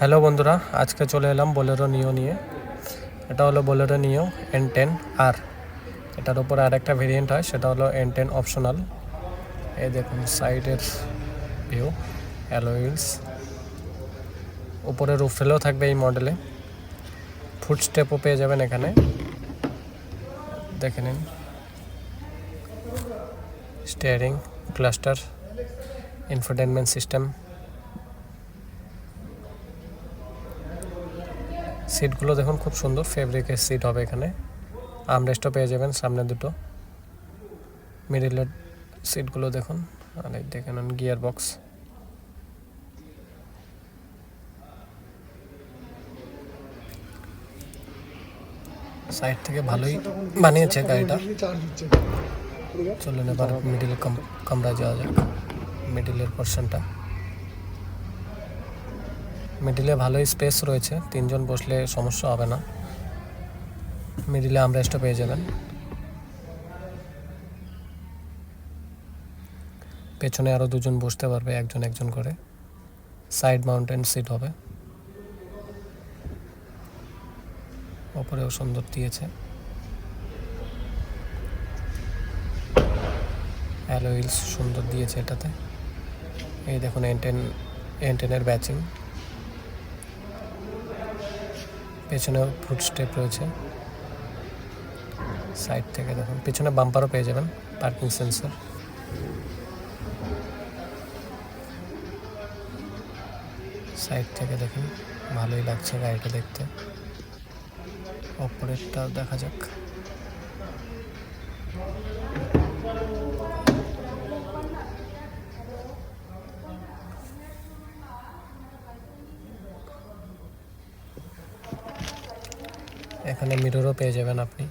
Hello বন্ধুরা, আজকে চলে এলাম বোলেরো নিও নিয়ে। এটা হলো বোলেরো নিও N10 আর এটার উপরে আরেকটা ভেরিয়েন্ট হয়, সেটা হলো N10 অপশনাল। এই দেখুন সাইডের ভিউ, অ্যালয় হুইলস, উপরে রুফ রেলও থাকবে এই মডেলে। ফুট স্টেপও পেয়ে যাবেন এখানে, দেখে নিন। স্টিয়ারিং, ক্লাস্টার, ইনফোটেনমেন্ট সিস্টেম, সিটগুলো দেখুন খুব সুন্দর ফেব্রিকের সিট হবে এখানে। আর্মরেস্টও পেয়ে যাবেন সামনে দুটো। মিডিলের সিটগুলো দেখুন, আর এই দেখে নেন গিয়ার বক্স। সাইড থেকে ভালোই বানিয়েছে গাড়িটা। চলুন এবার মিডিল কামরায় যাওয়া যাক। মিডিলের পোর্শনটা, মিডিলে ভালোই স্পেস রয়েছে, তিনজন বসলে সমস্যা হবে না। মিডিলে আর্মরেস্টও পেয়ে যাবেন। পেছনে আরও দুজন বসতে পারবে, একজন একজন করে। সাইড মাউন্টেন সিট হবে, ওপরেও সুন্দর দিয়েছে। অ্যালয় হুইলস সুন্দর দিয়েছে এটাতে। এই দেখুন N10-এর ব্যাচিং। পেছনেও ফুট স্টেপ রয়েছে। সাইড থেকে দেখুন, পেছনে বাম্পারও পেয়ে যাবেন, পার্কিং সেন্সর। সাইড থেকে দেখুন, ভালোই লাগছে গাড়িটা দেখতে। ওপরেরটা দেখা যাক। এখানে মিররও পেয়ে যাবেন আপনি।